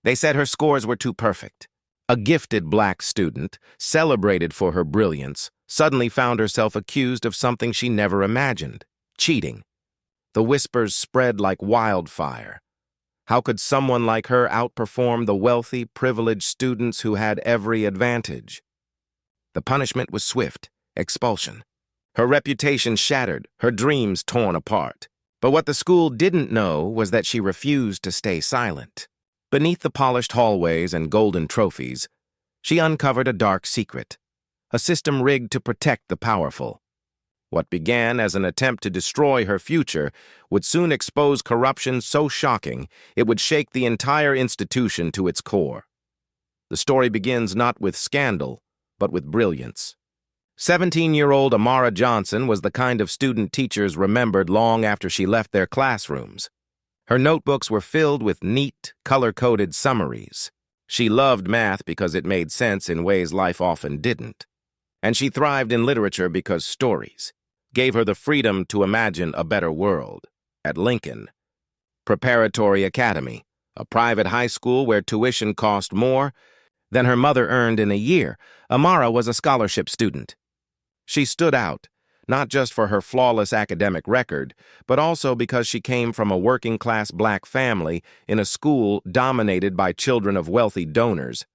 They said her scores were too perfect. A gifted black student, celebrated for her brilliance, suddenly found herself accused of something she never imagined: cheating. The whispers spread like wildfire. How could someone like her outperform the wealthy, privileged students who had every advantage? The punishment was swift: expulsion. Her reputation shattered, her dreams torn apart. But what the school didn't know was that she refused to stay silent. Beneath the polished hallways and golden trophies, she uncovered a dark secret, a system rigged to protect the powerful. What began as an attempt to destroy her future would soon expose corruption so shocking it would shake the entire institution to its core. The story begins not with scandal, but with brilliance. 17-year-old Amara Johnson was the kind of student teachers remembered long after she left their classrooms. Her notebooks were filled with neat, color-coded summaries. She loved math because it made sense in ways life often didn't. And she thrived in literature because stories gave her the freedom to imagine a better world. At Lincoln Preparatory Academy, a private high school where tuition cost more than her mother earned in a year, Amara was a scholarship student. She stood out, not just for her flawless academic record, but also because she came from a working-class black family in a school dominated by children of wealthy donors,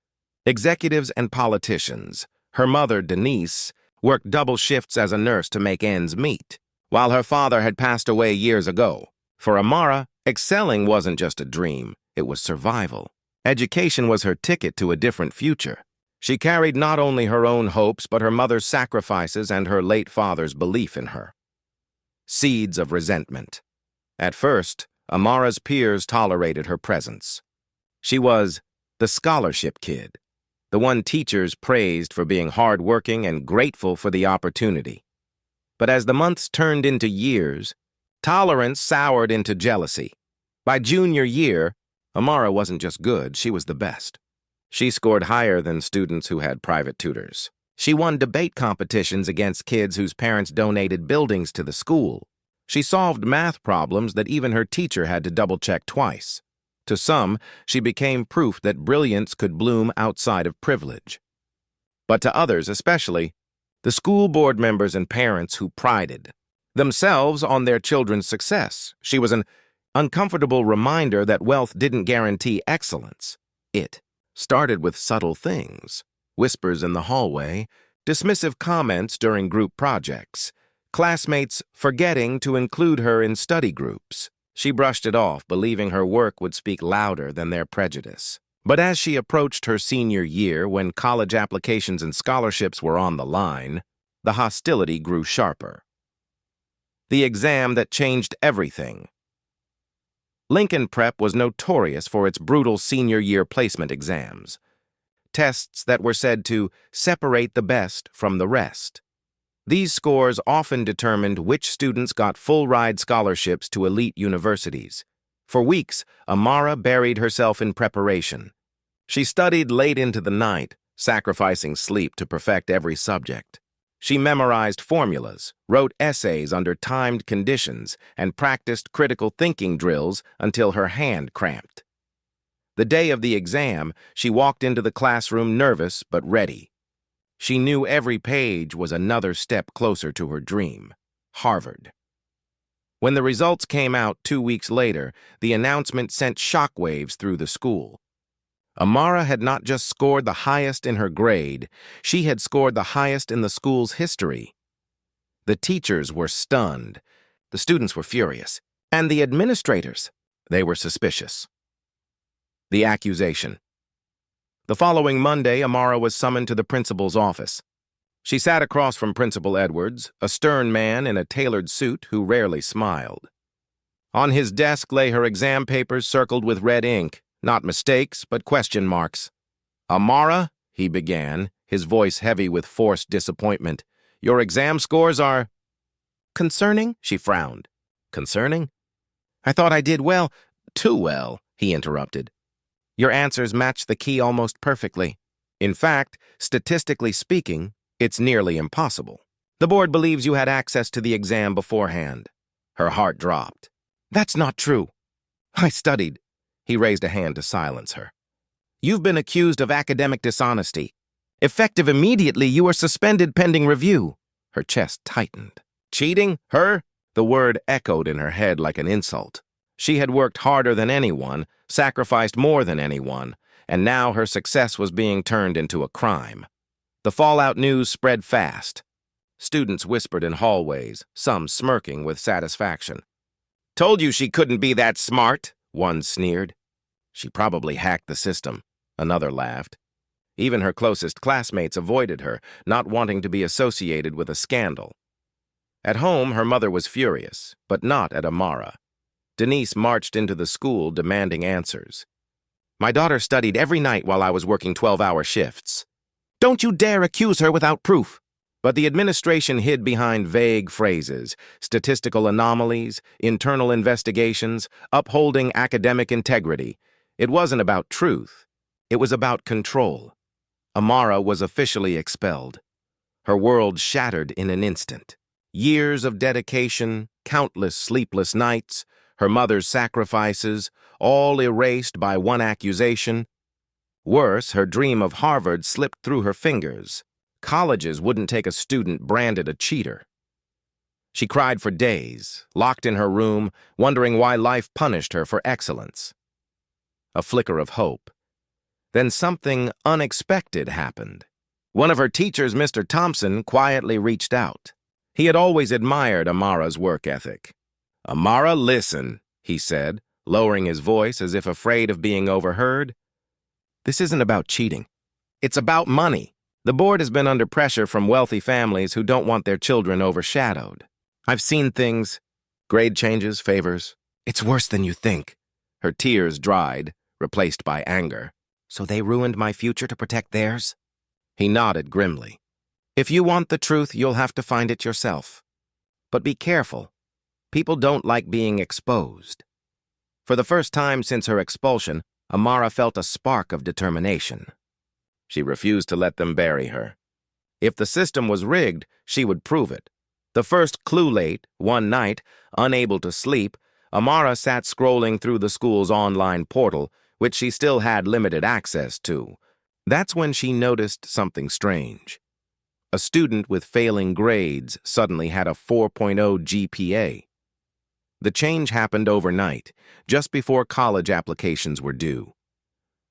executives and politicians. Her mother, Denise, worked double shifts as a nurse to make ends meet, while her father had passed away years ago. For Amara, excelling wasn't just a dream, it was survival. Education was her ticket to a different future. She carried not only her own hopes, but her mother's sacrifices and her late father's belief in her. Seeds of resentment. At first, Amara's peers tolerated her presence. She was the scholarship kid, the one teachers praised for being hardworking and grateful for the opportunity. But as the months turned into years, tolerance soured into jealousy. By junior year, Amara wasn't just good, she was the best. She scored higher than students who had private tutors. She won debate competitions against kids whose parents donated buildings to the school. She solved math problems that even her teacher had to double-check twice. To some, she became proof that brilliance could bloom outside of privilege. But to others, especially the school board members and parents who prided themselves on their children's success, she was an uncomfortable reminder that wealth didn't guarantee excellence. It started with subtle things: whispers in the hallway, dismissive comments during group projects, classmates forgetting to include her in study groups. She brushed it off, believing her work would speak louder than their prejudice. But as she approached her senior year, when college applications and scholarships were on the line, the hostility grew sharper. The exam that changed everything. Lincoln Prep was notorious for its brutal senior year placement exams, tests that were said to separate the best from the rest. These scores often determined which students got full-ride scholarships to elite universities. For weeks, Amara buried herself in preparation. She studied late into the night, sacrificing sleep to perfect every subject. She memorized formulas, wrote essays under timed conditions, and practiced critical thinking drills until her hand cramped. The day of the exam, she walked into the classroom nervous but ready. She knew every page was another step closer to her dream: Harvard. When the results came out 2 weeks later, the announcement sent shockwaves through the school. Amara had not just scored the highest in her grade, she had scored the highest in the school's history. The teachers were stunned, the students were furious, and the administrators, they were suspicious. The accusation. The following Monday, Amara was summoned to the principal's office. She sat across from Principal Edwards, a stern man in a tailored suit who rarely smiled. On his desk lay her exam papers circled with red ink. Not mistakes, but question marks. "Amara," he began, his voice heavy with forced disappointment, "your exam scores are—" "Concerning?" she frowned. "Concerning? I thought I did well." "Too well," he interrupted. "Your answers match the key almost perfectly. In fact, statistically speaking, it's nearly impossible. The board believes you had access to the exam beforehand." Her heart dropped. "That's not true. I studied." He raised a hand to silence her. You've been accused of academic dishonesty. Effective immediately, you are suspended pending review." Her chest tightened. Cheating? Her? The word echoed in her head like an insult. She had worked harder than anyone, sacrificed more than anyone, and now her success was being turned into a crime. The fallout news spread fast. Students whispered in hallways, some smirking with satisfaction. "Told you she couldn't be that smart," one sneered. "She probably hacked the system," another laughed. Even her closest classmates avoided her, not wanting to be associated with a scandal. At home, her mother was furious, but not at Amara. Denise marched into the school demanding answers. "My daughter studied every night while I was working 12-hour shifts. Don't you dare accuse her without proof." But the administration hid behind vague phrases, statistical anomalies, internal investigations, upholding academic integrity. It wasn't about truth. It was about control. Amara was officially expelled. Her world shattered in an instant. Years of dedication, countless sleepless nights, her mother's sacrifices, all erased by one accusation. Worse, her dream of Harvard slipped through her fingers. Colleges wouldn't take a student branded a cheater. She cried for days, locked in her room, wondering why life punished her for excellence. A flicker of hope. Then something unexpected happened. One of her teachers, Mr. Thompson, quietly reached out. He had always admired Amara's work ethic. "Amara, listen," he said, lowering his voice as if afraid of being overheard. "This isn't about cheating. It's about money. The board has been under pressure from wealthy families who don't want their children overshadowed. I've seen things, grade changes, favors. It's worse than you think." Her tears dried, replaced by anger. "So they ruined my future to protect theirs?" He nodded grimly. "If you want the truth, you'll have to find it yourself. But be careful. People don't like being exposed." For the first time since her expulsion, Amara felt a spark of determination. She refused to let them bury her. If the system was rigged, she would prove it. The first clue late, one night, unable to sleep, Amara sat scrolling through the school's online portal, which she still had limited access to. That's when she noticed something strange. A student with failing grades suddenly had a 4.0 GPA. The change happened overnight, just before college applications were due.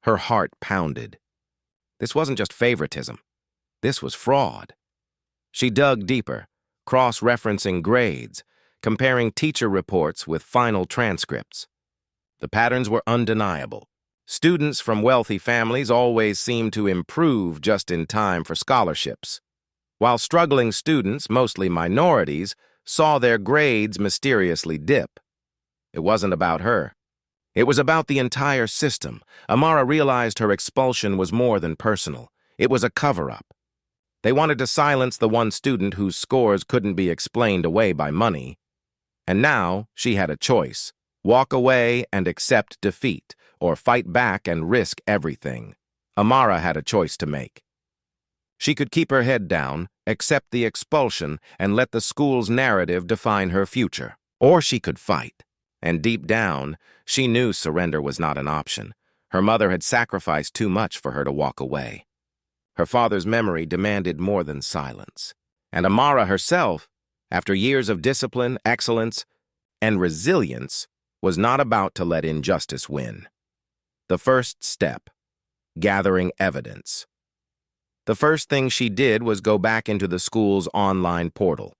Her heart pounded. This wasn't just favoritism. This was fraud. She dug deeper, cross-referencing grades, comparing teacher reports with final transcripts. The patterns were undeniable. Students from wealthy families always seemed to improve just in time for scholarships, while struggling students, mostly minorities, saw their grades mysteriously dip. It wasn't about her. It was about the entire system. Amara realized her expulsion was more than personal. It was a cover-up. They wanted to silence the one student whose scores couldn't be explained away by money. And now she had a choice: walk away and accept defeat, or fight back and risk everything. Amara had a choice to make. She could keep her head down, accept the expulsion, and let the school's narrative define her future. Or she could fight. And deep down, she knew surrender was not an option. Her mother had sacrificed too much for her to walk away. Her father's memory demanded more than silence. And Amara herself, after years of discipline, excellence, and resilience, was not about to let injustice win. The first step: gathering evidence. The first thing she did was go back into the school's online portal.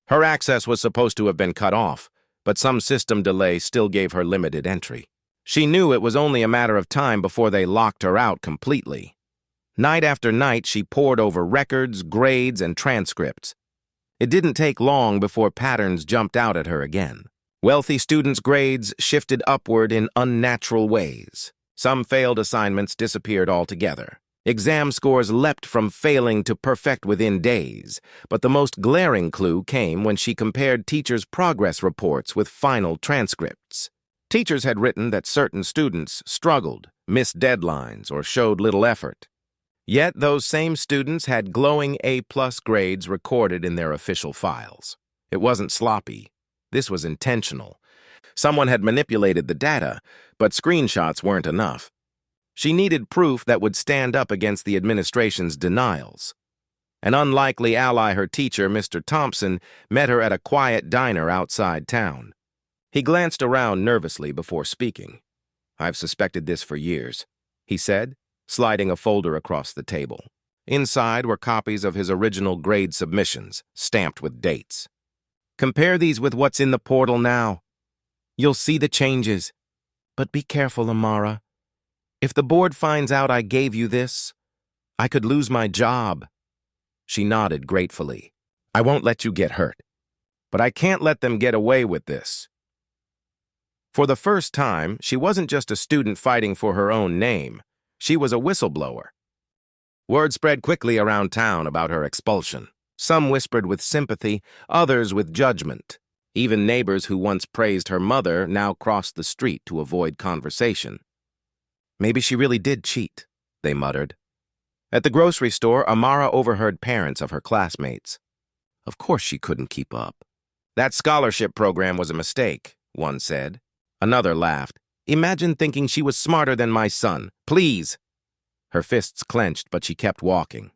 Her access was supposed to have been cut off, but some system delay still gave her limited entry. She knew it was only a matter of time before they locked her out completely. Night after night, she pored over records, grades, and transcripts. It didn't take long before patterns jumped out at her again. Wealthy students' grades shifted upward in unnatural ways. Some failed assignments disappeared altogether. Exam scores leapt from failing to perfect within days, but the most glaring clue came when she compared teachers' progress reports with final transcripts. Teachers had written that certain students struggled, missed deadlines, or showed little effort. Yet those same students had glowing A+ grades recorded in their official files. It wasn't sloppy. This was intentional. Someone had manipulated the data, but screenshots weren't enough. She needed proof that would stand up against the administration's denials. An unlikely ally, her teacher, Mr. Thompson, met her at a quiet diner outside town. He glanced around nervously before speaking. "I've suspected this for years," he said, sliding a folder across the table. Inside were copies of his original grade submissions, stamped with dates. "Compare these with what's in the portal now. You'll see the changes. But be careful, Amara. If the board finds out I gave you this, I could lose my job." She nodded gratefully. "I won't let you get hurt. But I can't let them get away with this." For the first time, she wasn't just a student fighting for her own name. She was a whistleblower. Word spread quickly around town about her expulsion. Some whispered with sympathy, others with judgment. Even neighbors who once praised her mother now crossed the street to avoid conversation. "Maybe she really did cheat," they muttered. At the grocery store, Amara overheard parents of her classmates. "Of course she couldn't keep up. That scholarship program was a mistake," one said. Another laughed. "Imagine thinking she was smarter than my son. Please." Her fists clenched, but she kept walking.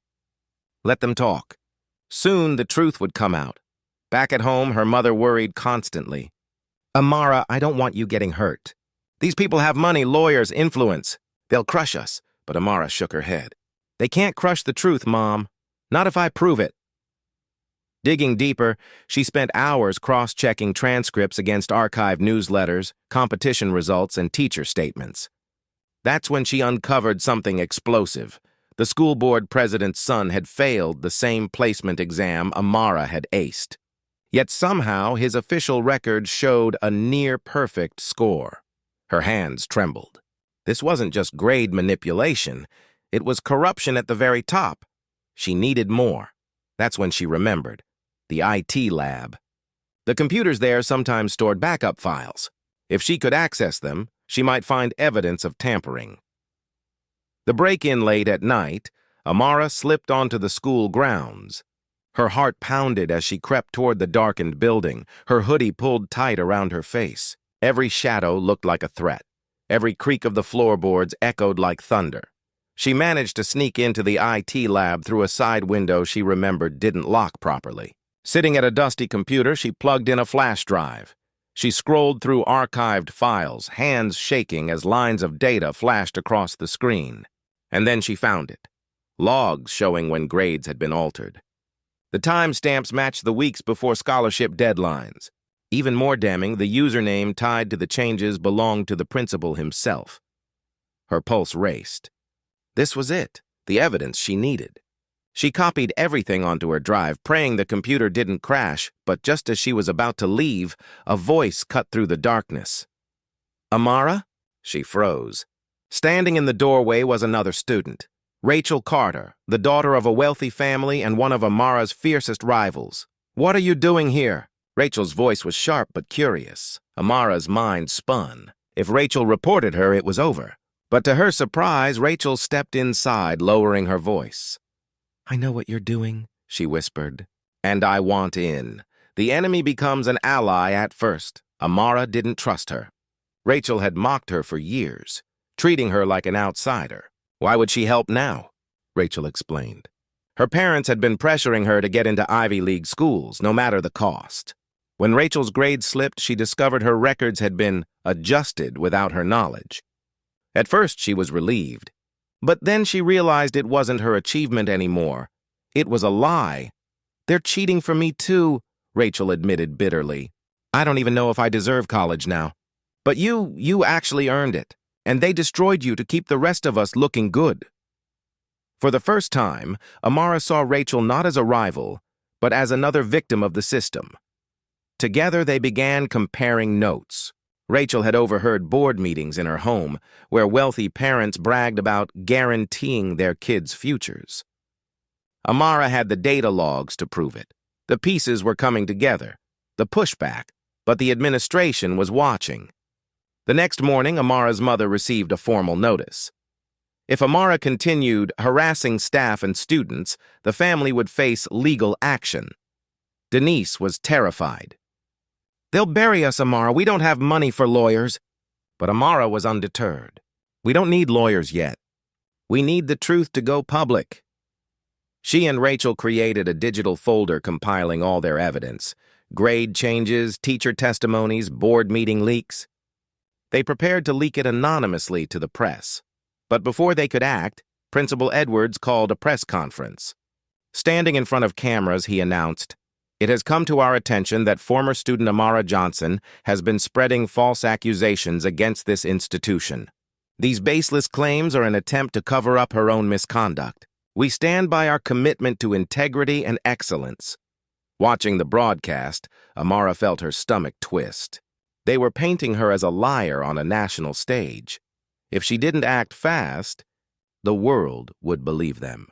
Let them talk. Soon the truth would come out. Back at home, her mother worried constantly. "Amara, I don't want you getting hurt. These people have money, lawyers, influence. They'll crush us." But Amara shook her head. "They can't crush the truth, Mom. Not if I prove it." Digging deeper, she spent hours cross-checking transcripts against archived newsletters, competition results, and teacher statements. That's when she uncovered something explosive. The school board president's son had failed the same placement exam Amara had aced. Yet somehow his official record showed a near-perfect score. Her hands trembled. This wasn't just grade manipulation. It was corruption at the very top. She needed more. That's when she remembered. The IT lab. The computers there sometimes stored backup files. If she could access them, she might find evidence of tampering. The break-in late at night, Amara slipped onto the school grounds. Her heart pounded as she crept toward the darkened building, her hoodie pulled tight around her face. Every shadow looked like a threat. Every creak of the floorboards echoed like thunder. She managed to sneak into the IT lab through a side window she remembered didn't lock properly. Sitting at a dusty computer, she plugged in a flash drive. She scrolled through archived files, hands shaking as lines of data flashed across the screen. And then she found it. Logs showing when grades had been altered. The timestamps matched the weeks before scholarship deadlines. Even more damning, the username tied to the changes belonged to the principal himself. Her pulse raced. This was it, the evidence she needed. She copied everything onto her drive, praying the computer didn't crash, but just as she was about to leave, a voice cut through the darkness. "Amara?" She froze. Standing in the doorway was another student, Rachel Carter, the daughter of a wealthy family and one of Amara's fiercest rivals. "What are you doing here?" Rachel's voice was sharp but curious. Amara's mind spun. If Rachel reported her, it was over. But to her surprise, Rachel stepped inside, lowering her voice. "I know what you're doing," she whispered. "And I want in." The enemy becomes an ally at first. Amara didn't trust her. Rachel had mocked her for years, treating her like an outsider. Why would she help now? Rachel explained. Her parents had been pressuring her to get into Ivy League schools, no matter the cost. When Rachel's grades slipped, she discovered her records had been adjusted without her knowledge. At first, she was relieved. But then she realized it wasn't her achievement anymore. It was a lie. "They're cheating for me too," Rachel admitted bitterly. "I don't even know if I deserve college now. But you actually earned it, and they destroyed you to keep the rest of us looking good." For the first time, Amara saw Rachel not as a rival, but as another victim of the system. Together, they began comparing notes. Rachel had overheard board meetings in her home, where wealthy parents bragged about guaranteeing their kids' futures. Amara had the data logs to prove it. The pieces were coming together, the pushback, but the administration was watching. The next morning, Amara's mother received a formal notice. If Amara continued harassing staff and students, the family would face legal action. Denise was terrified. "They'll bury us, Amara. We don't have money for lawyers." But Amara was undeterred. We don't need lawyers yet. We need the truth to go public. She and Rachel created a digital folder compiling all their evidence: grade changes, teacher testimonies, board meeting leaks. They prepared to leak it anonymously to the press. But before they could act, Principal Edwards called a press conference. Standing in front of cameras, he announced, "It has come to our attention that former student Amara Johnson has been spreading false accusations against this institution. These baseless claims are an attempt to cover up her own misconduct. We stand by our commitment to integrity and excellence." Watching the broadcast, Amara felt her stomach twist. They were painting her as a liar on a national stage. If she didn't act fast, the world would believe them.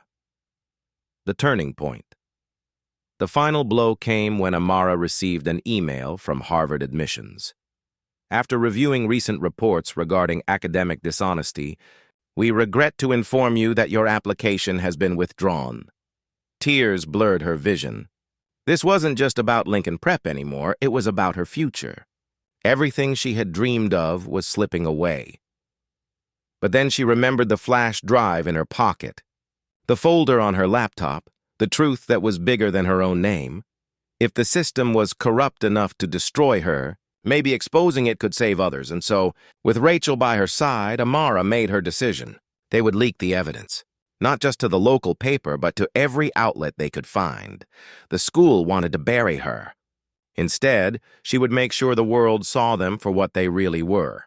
The turning point. The final blow came when Amara received an email from Harvard Admissions. After reviewing recent reports regarding academic dishonesty, we regret to inform you that your application has been withdrawn. Tears blurred her vision. This wasn't just about Lincoln Prep anymore, it was about her future. Everything she had dreamed of was slipping away. But then she remembered the flash drive in her pocket, the folder on her laptop, the truth that was bigger than her own name. If the system was corrupt enough to destroy her, maybe exposing it could save others, and so, with Rachel by her side, Amara made her decision. They would leak the evidence, not just to the local paper, but to every outlet they could find. The school wanted to bury her. Instead, she would make sure the world saw them for what they really were.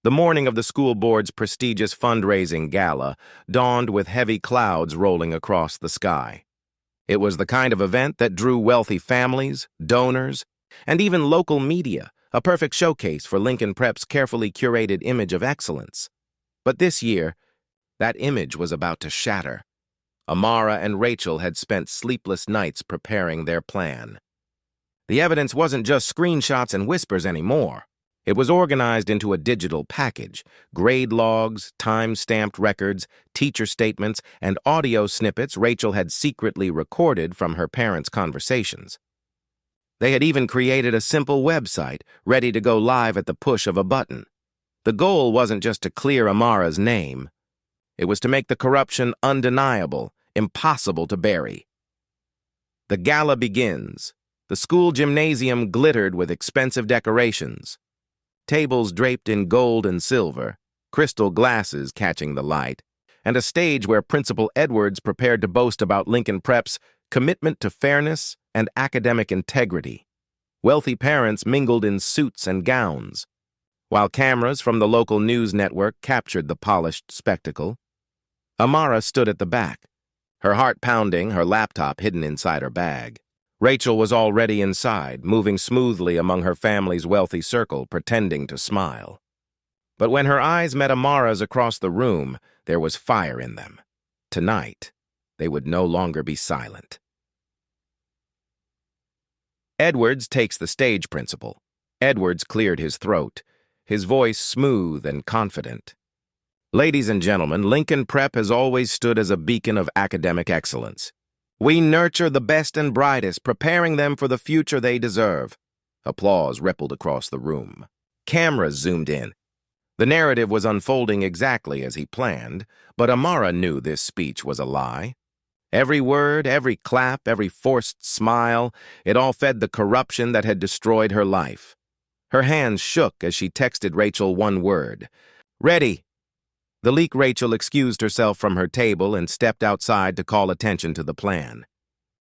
The morning of the school board's prestigious fundraising gala dawned with heavy clouds rolling across the sky. It was the kind of event that drew wealthy families, donors, and even local media, a perfect showcase for Lincoln Prep's carefully curated image of excellence. But this year, that image was about to shatter. Amara and Rachel had spent sleepless nights preparing their plan. The evidence wasn't just screenshots and whispers anymore. It was organized into a digital package: grade logs, time-stamped records, teacher statements, and audio snippets Rachel had secretly recorded from her parents' conversations. They had even created a simple website, ready to go live at the push of a button. The goal wasn't just to clear Amara's name. It was to make the corruption undeniable, impossible to bury. The gala begins. The school gymnasium glittered with expensive decorations. Tables draped in gold and silver, crystal glasses catching the light, and a stage where Principal Edwards prepared to boast about Lincoln Prep's commitment to fairness and academic integrity. Wealthy parents mingled in suits and gowns, while cameras from the local news network captured the polished spectacle. Amara stood at the back, her heart pounding, her laptop hidden inside her bag. Rachel was already inside, moving smoothly among her family's wealthy circle, pretending to smile. But when her eyes met Amara's across the room, there was fire in them. Tonight, they would no longer be silent. Edwards takes the stage, Principal. Edwards cleared his throat, his voice smooth and confident. Ladies and gentlemen, Lincoln Prep has always stood as a beacon of academic excellence. We nurture the best and brightest, preparing them for the future they deserve. Applause rippled across the room. Cameras zoomed in. The narrative was unfolding exactly as he planned, but Amara knew this speech was a lie. Every word, every clap, every forced smile, it all fed the corruption that had destroyed her life. Her hands shook as she texted Rachel one word: "Ready." The leak Rachel excused herself from her table and stepped outside to call attention to the plan.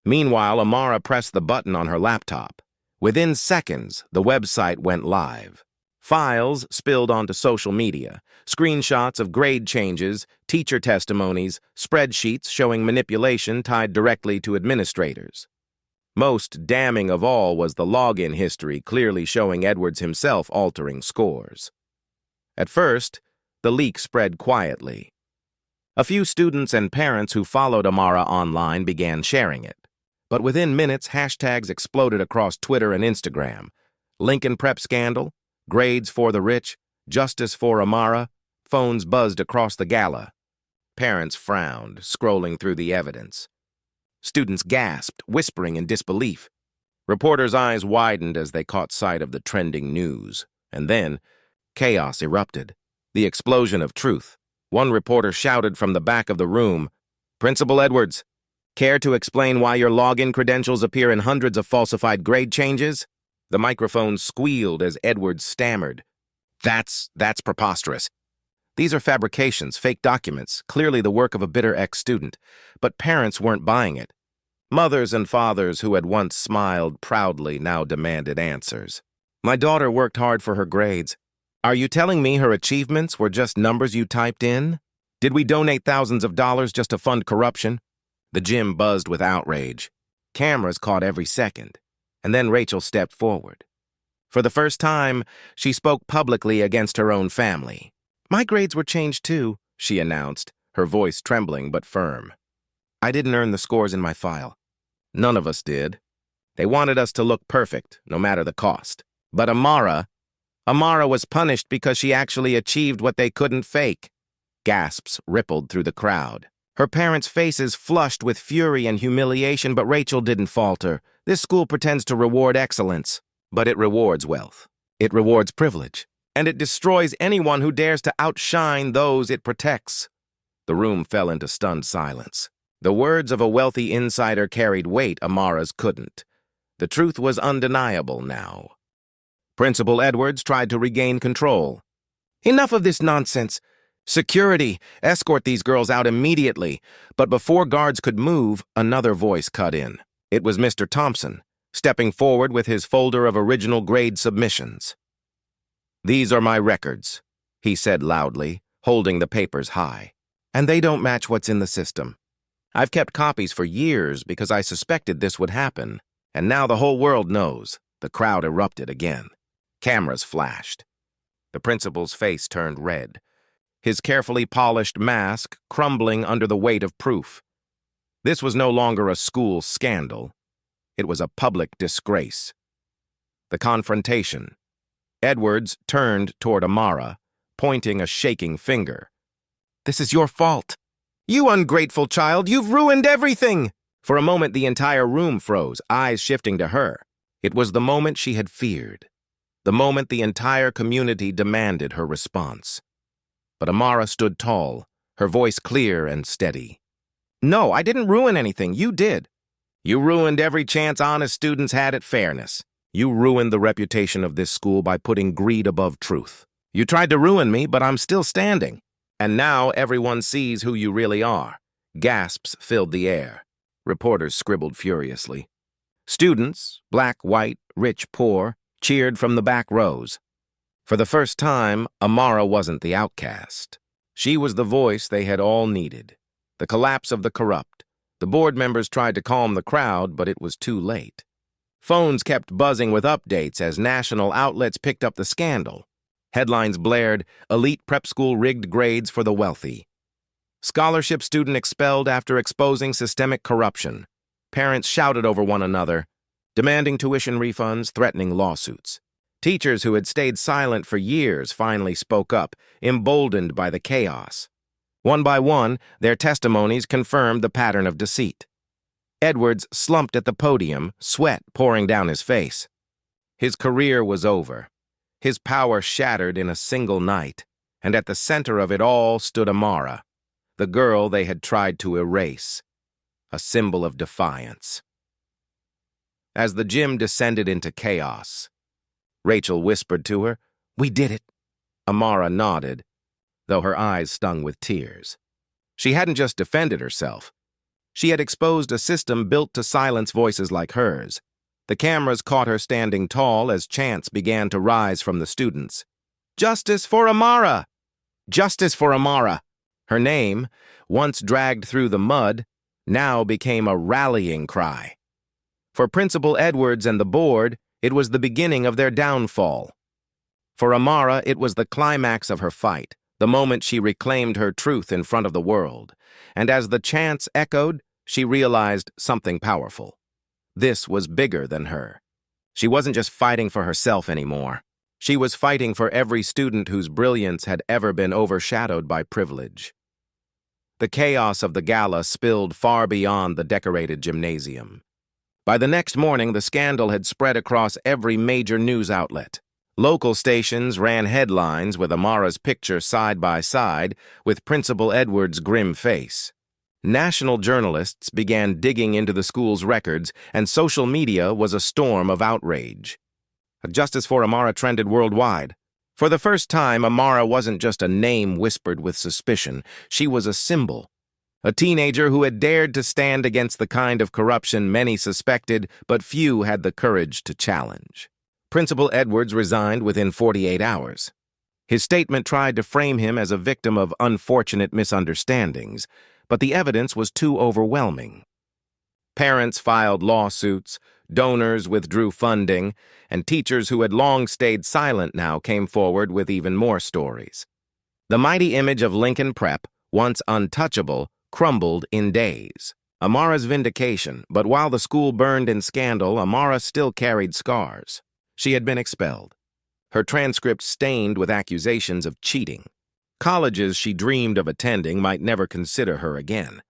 Meanwhile, Amara pressed the button on her laptop. Within seconds, the website went live. Files spilled onto social media, screenshots of grade changes, teacher testimonies, spreadsheets showing manipulation tied directly to administrators. Most damning of all was the login history clearly showing Edwards himself altering scores. At first, the leak spread quietly. A few students and parents who followed Amara online began sharing it. But within minutes, hashtags exploded across Twitter and Instagram. Lincoln Prep scandal, grades for the rich, justice for Amara. Phones buzzed across the gala. Parents frowned, scrolling through the evidence. Students gasped, whispering in disbelief. Reporters' eyes widened as they caught sight of the trending news. And then, chaos erupted. The explosion of truth. One reporter shouted from the back of the room, "Principal Edwards, care to explain why your login credentials appear in hundreds of falsified grade changes?" The microphone squealed as Edwards stammered. That's preposterous. These are fabrications, fake documents, clearly the work of a bitter ex-student. But parents weren't buying it. Mothers and fathers who had once smiled proudly now demanded answers. "My daughter worked hard for her grades. Are you telling me her achievements were just numbers you typed in? Did we donate thousands of dollars just to fund corruption?" The gym buzzed with outrage. Cameras caught every second. And then Rachel stepped forward. For the first time, she spoke publicly against her own family. "My grades were changed too," she announced, her voice trembling but firm. "I didn't earn the scores in my file. None of us did. They wanted us to look perfect, no matter the cost. But Amara was punished because she actually achieved what they couldn't fake." Gasps rippled through the crowd. Her parents' faces flushed with fury and humiliation, but Rachel didn't falter. "This school pretends to reward excellence, but it rewards wealth. It rewards privilege, and it destroys anyone who dares to outshine those it protects." The room fell into stunned silence. The words of a wealthy insider carried weight Amara's couldn't. The truth was undeniable now. Principal Edwards tried to regain control. "Enough of this nonsense. Security, escort these girls out immediately." But before guards could move, another voice cut in. It was Mr. Thompson, stepping forward with his folder of original grade submissions. "These are my records," he said loudly, holding the papers high. "And they don't match what's in the system. I've kept copies for years because I suspected this would happen, and now the whole world knows." The crowd erupted again. Cameras flashed. The principal's face turned red, his carefully polished mask crumbling under the weight of proof. This was no longer a school scandal. It was a public disgrace. The confrontation. Edwards turned toward Amara, pointing a shaking finger. "This is your fault. You ungrateful child, you've ruined everything!" For a moment, the entire room froze, eyes shifting to her. It was the moment she had feared. The moment the entire community demanded her response. But Amara stood tall, her voice clear and steady. "No, I didn't ruin anything. You did. You ruined every chance honest students had at fairness. You ruined the reputation of this school by putting greed above truth. You tried to ruin me, but I'm still standing. And now everyone sees who you really are." Gasps filled the air. Reporters scribbled furiously. Students, black, white, rich, poor, cheered from the back rows. For the first time, Amara wasn't the outcast. She was the voice they had all needed. The collapse of the corrupt. The board members tried to calm the crowd, but it was too late. Phones kept buzzing with updates as national outlets picked up the scandal. Headlines blared, "Elite prep school rigged grades for the wealthy." "Scholarship student expelled after exposing systemic corruption." Parents shouted over one another, demanding tuition refunds, threatening lawsuits. Teachers who had stayed silent for years finally spoke up, emboldened by the chaos. One by one, their testimonies confirmed the pattern of deceit. Edwards slumped at the podium, sweat pouring down his face. His career was over. His power shattered in a single night, and at the center of it all stood Amara, the girl they had tried to erase, a symbol of defiance. As the gym descended into chaos, Rachel whispered to her, "We did it." Amara nodded, though her eyes stung with tears. She hadn't just defended herself. She had exposed a system built to silence voices like hers. The cameras caught her standing tall as chants began to rise from the students. "Justice for Amara! Justice for Amara!" Her name, once dragged through the mud, now became a rallying cry. For Principal Edwards and the board, it was the beginning of their downfall. For Amara, it was the climax of her fight, the moment she reclaimed her truth in front of the world. And as the chants echoed, she realized something powerful. This was bigger than her. She wasn't just fighting for herself anymore. She was fighting for every student whose brilliance had ever been overshadowed by privilege. The chaos of the gala spilled far beyond the decorated gymnasium. By the next morning, the scandal had spread across every major news outlet. Local stations ran headlines with Amara's picture side by side with Principal Edwards' grim face. National journalists began digging into the school's records, and social media was a storm of outrage. Justice for Amara trended worldwide. For the first time, Amara wasn't just a name whispered with suspicion. She was a symbol. A teenager who had dared to stand against the kind of corruption many suspected, but few had the courage to challenge. Principal Edwards resigned within 48 hours. His statement tried to frame him as a victim of unfortunate misunderstandings, but the evidence was too overwhelming. Parents filed lawsuits, donors withdrew funding, and teachers who had long stayed silent now came forward with even more stories. The mighty image of Lincoln Prep, once untouchable, crumbled in days. Amara's vindication, but while the school burned in scandal, Amara still carried scars. She had been expelled. Her transcript stained with accusations of cheating. Colleges she dreamed of attending might never consider her again.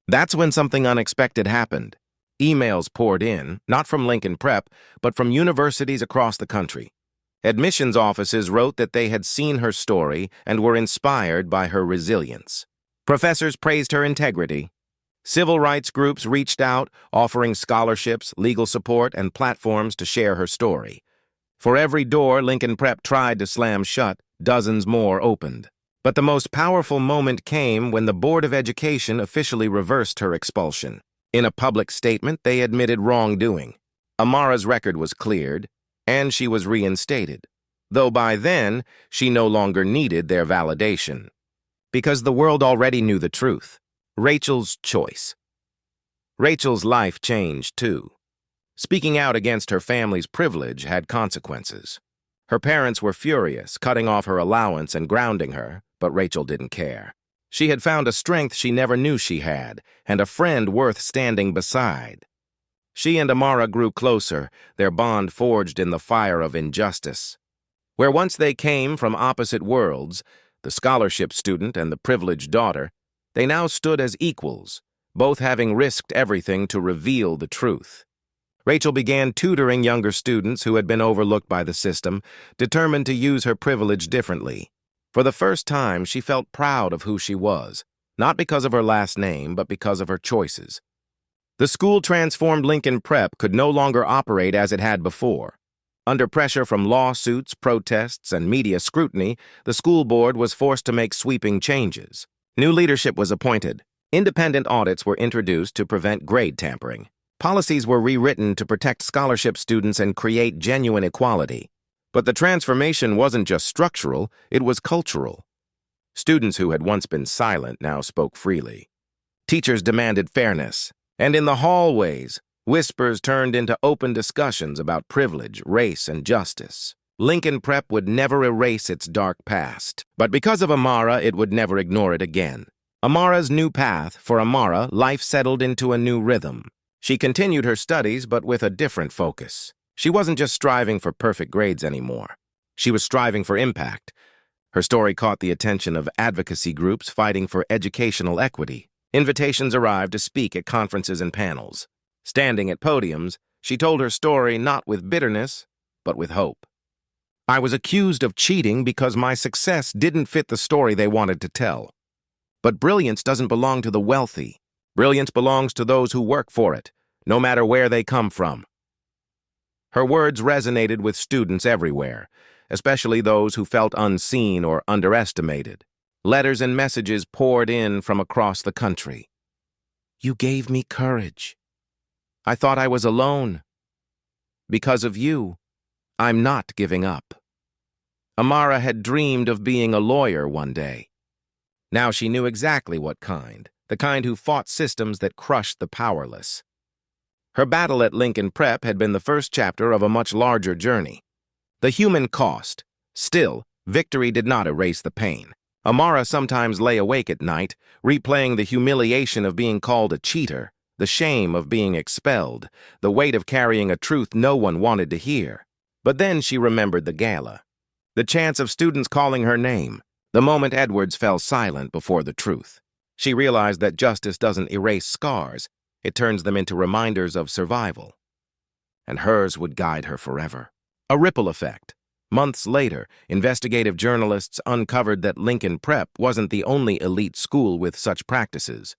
That's when something unexpected happened. Emails poured in, not from Lincoln Prep, but from universities across the country. Admissions offices wrote that they had seen her story and were inspired by her resilience. Professors praised her integrity. Civil rights groups reached out, offering scholarships, legal support, and platforms to share her story. For every door Lincoln Prep tried to slam shut, dozens more opened. But the most powerful moment came when the Board of Education officially reversed her expulsion. In a public statement, they admitted wrongdoing. Amara's record was cleared, and she was reinstated, though by then she no longer needed their validation. Because the world already knew the truth. Rachel's choice. Rachel's life changed, too. Speaking out against her family's privilege had consequences. Her parents were furious, cutting off her allowance and grounding her, but Rachel didn't care. She had found a strength she never knew she had, and a friend worth standing beside. She and Amara grew closer, their bond forged in the fire of injustice. Where once they came from opposite worlds, the scholarship student and the privileged daughter, they now stood as equals, both having risked everything to reveal the truth. Rachel began tutoring younger students who had been overlooked by the system, determined to use her privilege differently. For the first time, she felt proud of who she was, not because of her last name, but because of her choices. The school-transformed Lincoln Prep could no longer operate as it had before. Under pressure from lawsuits, protests, and media scrutiny, the school board was forced to make sweeping changes. New leadership was appointed. Independent audits were introduced to prevent grade tampering. Policies were rewritten to protect scholarship students and create genuine equality. But the transformation wasn't just structural, it was cultural. Students who had once been silent now spoke freely. Teachers demanded fairness, and in the hallways, whispers turned into open discussions about privilege, race, and justice. Lincoln Prep would never erase its dark past, but because of Amara, it would never ignore it again. Amara's new path, for Amara, life settled into a new rhythm. She continued her studies, but with a different focus. She wasn't just striving for perfect grades anymore. She was striving for impact. Her story caught the attention of advocacy groups fighting for educational equity. Invitations arrived to speak at conferences and panels. Standing at podiums, she told her story not with bitterness, but with hope. I was accused of cheating because my success didn't fit the story they wanted to tell. But brilliance doesn't belong to the wealthy. Brilliance belongs to those who work for it, no matter where they come from. Her words resonated with students everywhere, especially those who felt unseen or underestimated. Letters and messages poured in from across the country. You gave me courage. I thought I was alone. Because of you, I'm not giving up. Amara had dreamed of being a lawyer one day. Now she knew exactly what kind, the kind who fought systems that crushed the powerless. Her battle at Lincoln Prep had been the first chapter of a much larger journey. The human cost. Still, victory did not erase the pain. Amara sometimes lay awake at night, replaying the humiliation of being called a cheater, the shame of being expelled, the weight of carrying a truth no one wanted to hear. But then she remembered the gala. The chance of students calling her name, the moment Edwards fell silent before the truth. She realized that justice doesn't erase scars, it turns them into reminders of survival. And hers would guide her forever. A ripple effect. Months later, investigative journalists uncovered that Lincoln Prep wasn't the only elite school with such practices.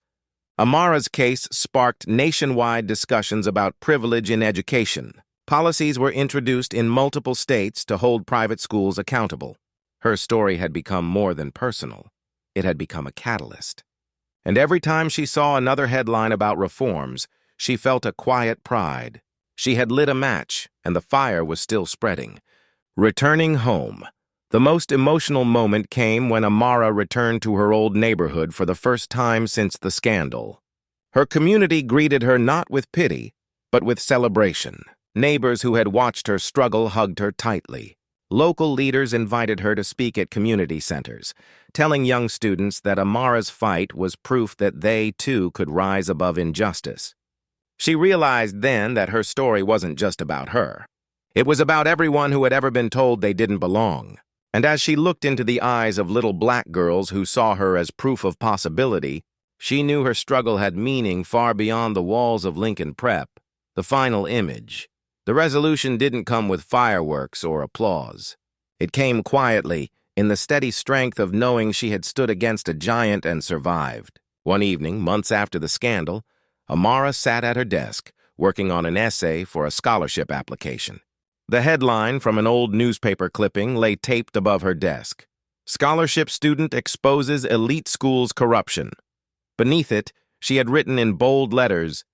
Amara's case sparked nationwide discussions about privilege in education. Policies were introduced in multiple states to hold private schools accountable. Her story had become more than personal. It had become a catalyst. And every time she saw another headline about reforms, she felt a quiet pride. She had lit a match, and the fire was still spreading. Returning home. The most emotional moment came when Amara returned to her old neighborhood for the first time since the scandal. Her community greeted her not with pity, but with celebration. Neighbors who had watched her struggle hugged her tightly. Local leaders invited her to speak at community centers, telling young students that Amara's fight was proof that they, too, could rise above injustice. She realized then that her story wasn't just about her. It was about everyone who had ever been told they didn't belong. And as she looked into the eyes of little black girls who saw her as proof of possibility, she knew her struggle had meaning far beyond the walls of Lincoln Prep. The final image. The resolution didn't come with fireworks or applause. It came quietly, in the steady strength of knowing she had stood against a giant and survived. One evening, months after the scandal, Amara sat at her desk, working on an essay for a scholarship application. The headline from an old newspaper clipping lay taped above her desk. Scholarship student exposes elite school's corruption. Beneath it, she had written in bold letters,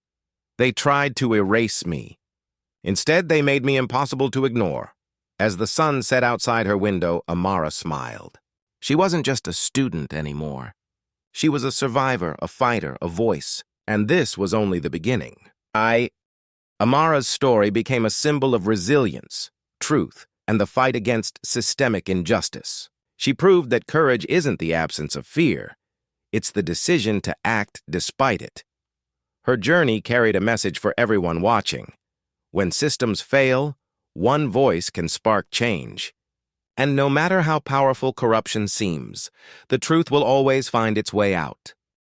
"They tried to erase me. Instead, they made me impossible to ignore." As the sun set outside her window, Amara smiled. She wasn't just a student anymore. She was a survivor, a fighter, a voice. And this was only the beginning. Amara's story became a symbol of resilience, truth, and the fight against systemic injustice. She proved that courage isn't the absence of fear. It's the decision to act despite it. Her journey carried a message for everyone watching. When systems fail, one voice can spark change. And no matter how powerful corruption seems, the truth will always find its way out.